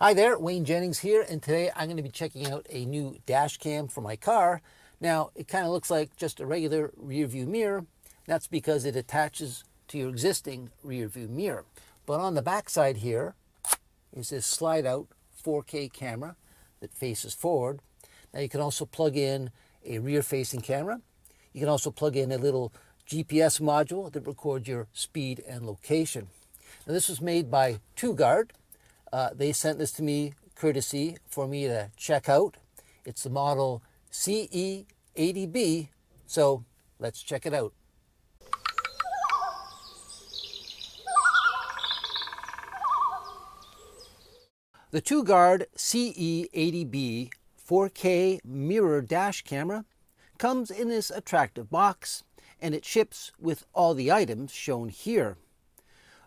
Hi there, Wayne Jennings here, and today I'm going to be checking out a new dash cam for my car. Now, it kind of looks like just a regular rear view mirror. That's because it attaches to your existing rear view mirror. But on the back side here is this slide out 4K camera that faces forward. Now you can also plug in a rear facing camera. You can also plug in a little GPS module that records your speed and location. Now this was made by Toguard. They sent this to me courtesy for me to check out. It's the model CE80B, so let's check it out. The Toguard CE80B 4K mirror dash camera comes in this attractive box, and it ships with all the items shown here.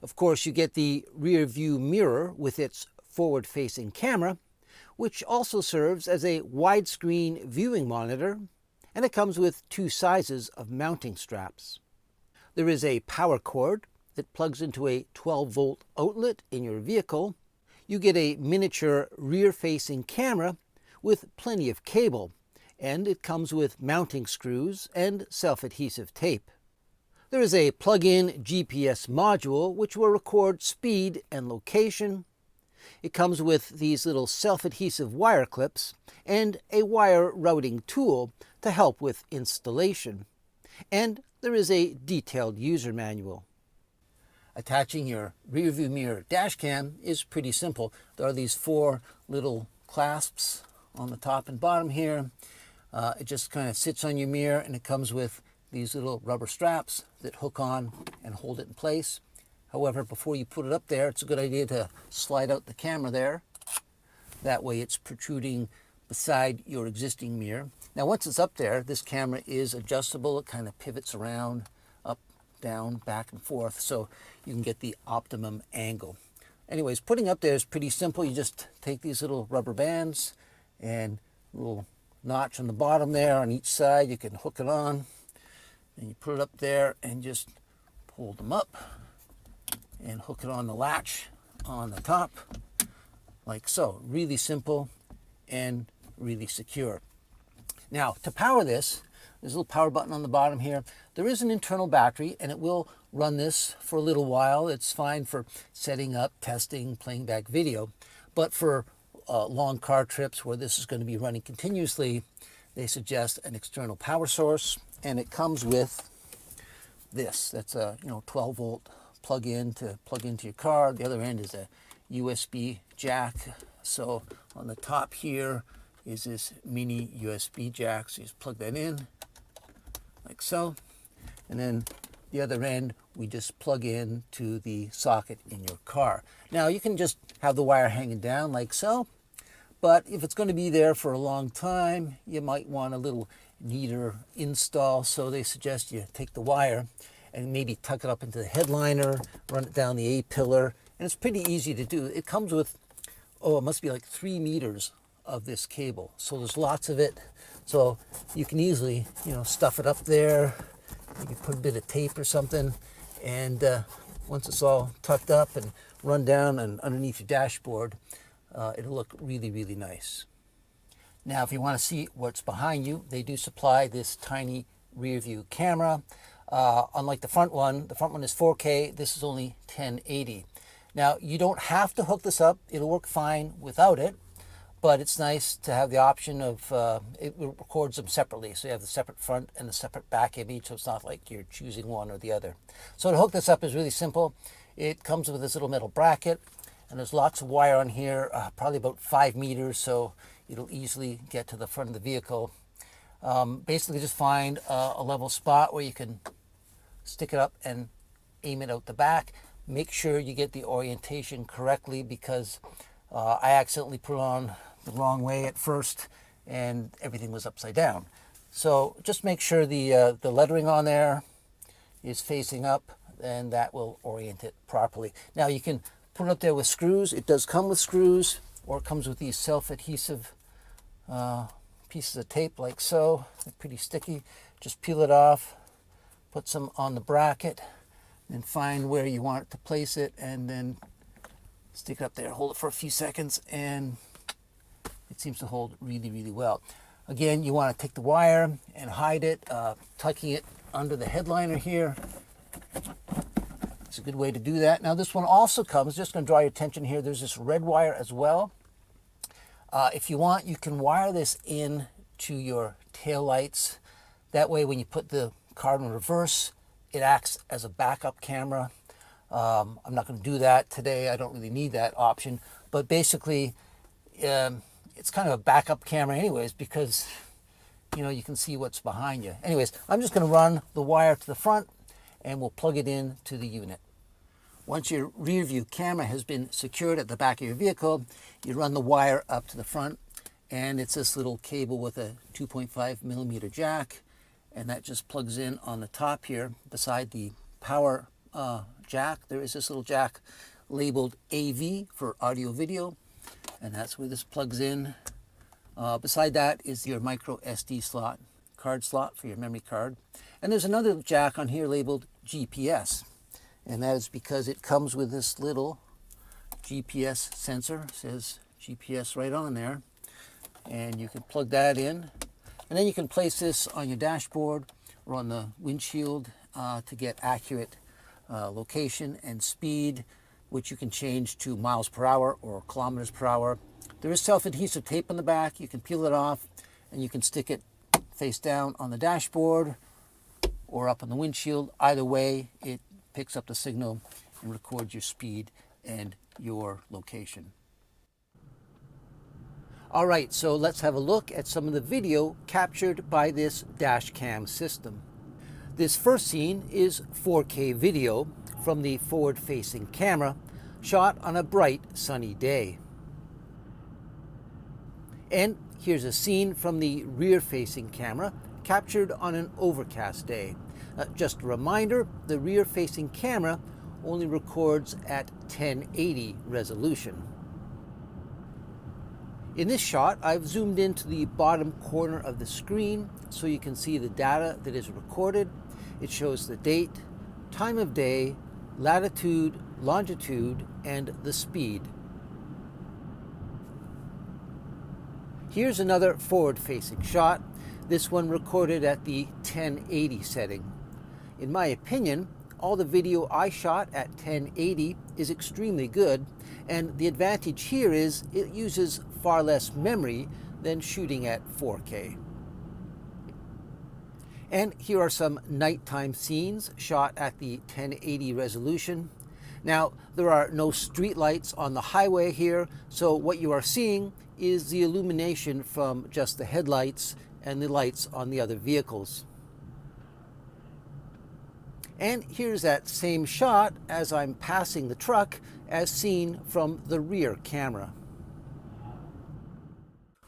Of course, you get the rear view mirror with its forward-facing camera, which also serves as a widescreen viewing monitor, and it comes with two sizes of mounting straps. There is a power cord that plugs into a 12-volt outlet in your vehicle. You get a miniature rear-facing camera with plenty of cable, and it comes with mounting screws and self-adhesive tape. There is a plug-in GPS module which will record speed and location. It comes with these little self-adhesive wire clips and a wire routing tool to help with installation. And there is a detailed user manual. Attaching your rear view mirror dash cam is pretty simple. There are these four little clasps on the top and bottom here. It just kind of sits on your mirror, and it comes with these little rubber straps that hook on and hold it in place. However, before you put it up there, it's a good idea to slide out the camera there. That way it's protruding beside your existing mirror. Now once it's up there, this camera is adjustable. It kind of pivots around, up, down, back and forth, so you can get the optimum angle. Anyways, putting up there is pretty simple. You just take these little rubber bands and a little notch on the bottom there on each side. You can hook it on. And you put it up there and just pull them up and hook it on the latch on the top, like so. Really simple and really secure. Now, to power this, there's a little power button on the bottom here. There is an internal battery, and it will run this for a little while. It's fine for setting up, testing, playing back video. But for long car trips where this is going to be running continuously, they suggest an external power source. And it comes with this. That's a 12-volt plug-in to plug into your car. The other end is a USB jack. So on the top here is this mini USB jack. So you just plug that in like so. And then the other end we just plug in to the socket in your car. Now you can just have the wire hanging down like so. But if it's going to be there for a long time, you might want a little neater install. So they suggest you take the wire and maybe tuck it up into the headliner, run it down the A-pillar, and it's pretty easy to do. It comes with, it must be like 3 meters of this cable. So there's lots of it. So you can easily, stuff it up there. You can put a bit of tape or something, and once it's all tucked up and run down and underneath your dashboard, it'll look really, really nice. Now, if you want to see what's behind you, they do supply this tiny rear view camera. Unlike the front one is 4K, this is only 1080. Now, you don't have to hook this up. It'll work fine without it, but it's nice to have the option of, it records them separately. So you have the separate front and the separate back image, so it's not like you're choosing one or the other. So to hook this up is really simple. It comes with this little metal bracket, and there's lots of wire on here, probably about 5 meters, so it'll easily get to the front of the vehicle. Basically just find a level spot where you can stick it up and aim it out the back. Make sure you get the orientation correctly, because I accidentally put it on the wrong way at first and everything was upside down. So just make sure the lettering on there is facing up, and that will orient it properly. Now you can put it up there with screws. It does come with screws, or it comes with these self-adhesive pieces of tape like so. They're pretty sticky. Just peel it off, put some on the bracket, and find where you want it to place it, and then Stick it up there, hold it for a few seconds, and it seems to hold really, really well. Again, you want to take the wire and hide it, tucking it under the headliner here. It's a good way to do that. Now this one also comes, just going to draw your attention here, there's this red wire as well. If you want, you can wire this in to your tail lights. That way when you put the car in reverse, it acts as a backup camera. I'm not going to do that today. I don't really need that option. But basically, it's kind of a backup camera anyways, because you can see what's behind you. Anyways, I'm just going to run the wire to the front and we'll plug it in to the unit. Once your rear view camera has been secured at the back of your vehicle, you run the wire up to the front, and it's this little cable with a 2.5mm jack, and that just plugs in on the top here. Beside the power jack, there is this little jack labeled AV for audio video, and that's where this plugs in. Beside that is your micro SD slot, card slot for your memory card. And there's another jack on here labeled GPS. And that is because it comes with this little GPS sensor. It says GPS right on there. And you can plug that in. And then you can place this on your dashboard or on the windshield to get accurate location and speed, which you can change to miles per hour or kilometers per hour. There is self-adhesive tape on the back. You can peel it off and you can stick it face down on the dashboard or up on the windshield. Either way, it picks up the signal and records your speed and your location. All right, so let's have a look at some of the video captured by this dash cam system. This first scene is 4K video from the forward-facing camera, shot on a bright sunny day. And here's a scene from the rear-facing camera, captured on an overcast day. Just a reminder, the rear-facing camera only records at 1080 resolution. In this shot, I've zoomed into the bottom corner of the screen so you can see the data that is recorded. It shows the date, time of day, latitude, longitude, and the speed. Here's another forward-facing shot, this one recorded at the 1080 setting. In my opinion, all the video I shot at 1080 is extremely good, and the advantage here is it uses far less memory than shooting at 4K. And here are some nighttime scenes shot at the 1080 resolution. Now, there are no street lights on the highway here, so what you are seeing is the illumination from just the headlights and the lights on the other vehicles. And here's that same shot as I'm passing the truck, as seen from the rear camera.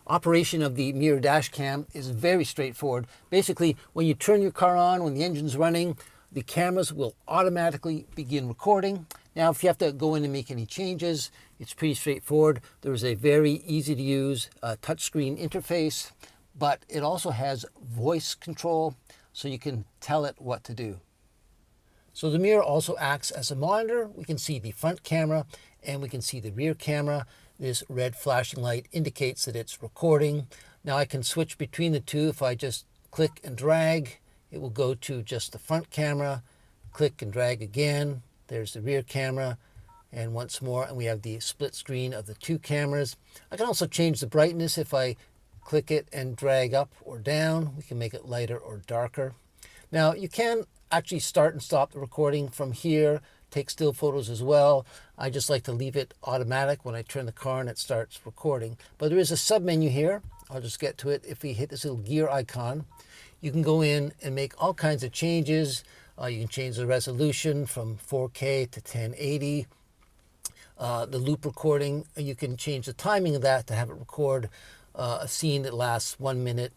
Operation of the mirror dash cam is very straightforward. Basically, when you turn your car on, when the engine's running, the cameras will automatically begin recording. Now, if you have to go in and make any changes, it's pretty straightforward. There's a very easy to use touchscreen interface, but it also has voice control, so you can tell it what to do. So the mirror also acts as a monitor. We can see the front camera and we can see the rear camera. This red flashing light indicates that it's recording. Now I can switch between the two. If I just click and drag, it will go to just the front camera. Click and drag again. There's the rear camera. And once more, and we have the split screen of the two cameras. I can also change the brightness. If I click it and drag up or down, we can make it lighter or darker. Now you can actually start and stop the recording from here, take still photos as well. I just like to leave it automatic when I turn the car and it starts recording. But there is a sub menu here. I'll just get to it. If we hit this little gear icon, you can go in and make all kinds of changes. You can change the resolution from 4K to 1080. The loop recording, you can change the timing of that to have it record a scene that lasts 1 minute,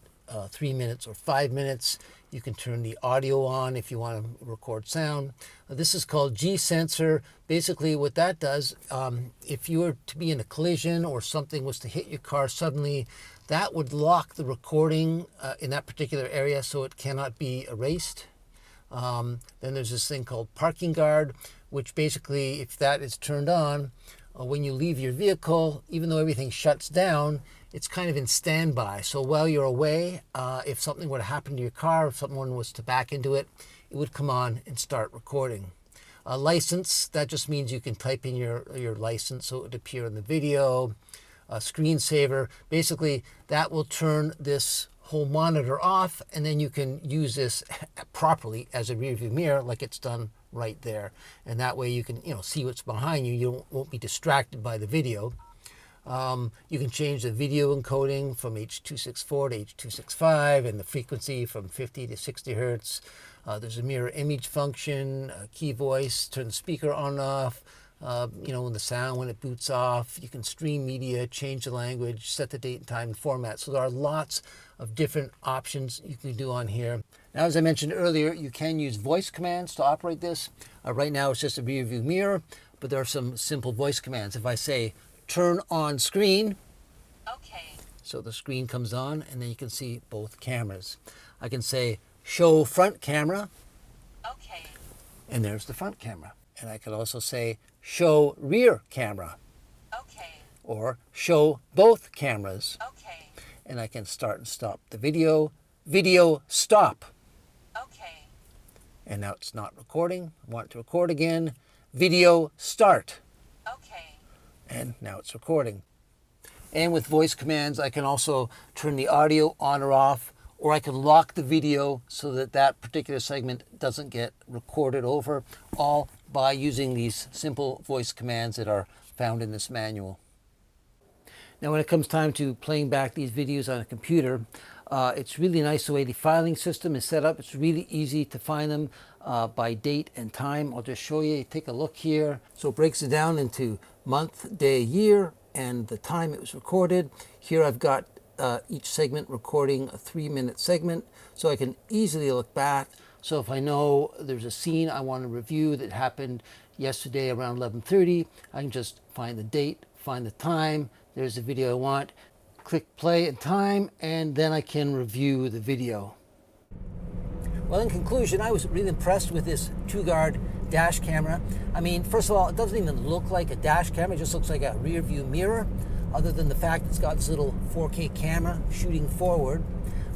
3 minutes, or 5 minutes. You can turn the audio on if you want to record sound. This is called G-Sensor. Basically what that does, if you were to be in a collision or something was to hit your car suddenly, that would lock the recording in that particular area so it cannot be erased. Then there's this thing called Parking Guard, which basically, if that is turned on, when you leave your vehicle, even though everything shuts down, it's kind of in standby. So while you're away, if something were to happen to your car, if someone was to back into it, it would come on and start recording. A license, that just means you can type in your license so it would appear in the video. A screensaver, basically that will turn this whole monitor off, and then you can use this properly as a rear view mirror like it's done right there. And that way you can see what's behind you. You won't be distracted by the video. You can change the video encoding from H.264 to H.265 and the frequency from 50 to 60 hertz. There's a mirror image function, key voice, turn the speaker on and off, when the sound, when it boots off. You can stream media, change the language, set the date and time and format. So there are lots of different options you can do on here. Now, as I mentioned earlier, you can use voice commands to operate this. Right now it's just a rear view mirror, but there are some simple voice commands. If I say, turn on screen. Okay. So the screen comes on and then you can see both cameras. I can say, show front camera. Okay. And there's the front camera. And I could also say, show rear camera. Okay. Or show both cameras. Okay. And I can start and stop the video. Video stop. Okay. And now it's not recording. I want it to record again. Video start. Okay. And now it's recording. And with voice commands, I can also turn the audio on or off, or I can lock the video so that that particular segment doesn't get recorded over, all by using these simple voice commands that are found in this manual. Now, when it comes time to playing back these videos on a computer, it's really nice the way the filing system is set up. It's really easy to find them by date and time. I'll just show you. Take a look here. So it breaks it down into month, day, year, and the time it was recorded. Here I've got each segment recording a 3-minute segment, so I can easily look back. So if I know there's a scene I want to review that happened yesterday around 11:30, I can just find the date, find the time. There's the video I want, click play and time, and then I can review the video. Well, in conclusion, I was really impressed with this Toguard dash camera. I mean, first of all, it doesn't even look like a dash camera. It just looks like a rear view mirror, other than the fact it's got this little 4K camera shooting forward.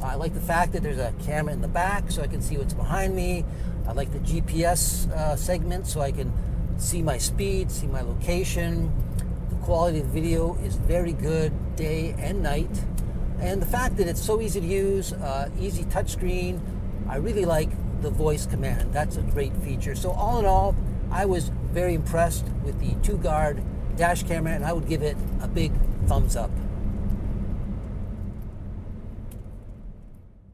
I like the fact that there's a camera in the back so I can see what's behind me. I like the GPS segment so I can see my speed, see my location. The quality of the video is very good day and night. And the fact that it's so easy to use, easy touchscreen. I really like the voice command. That's a great feature. So all in all, I was very impressed with the Toguard dash camera, and I would give it a big thumbs up.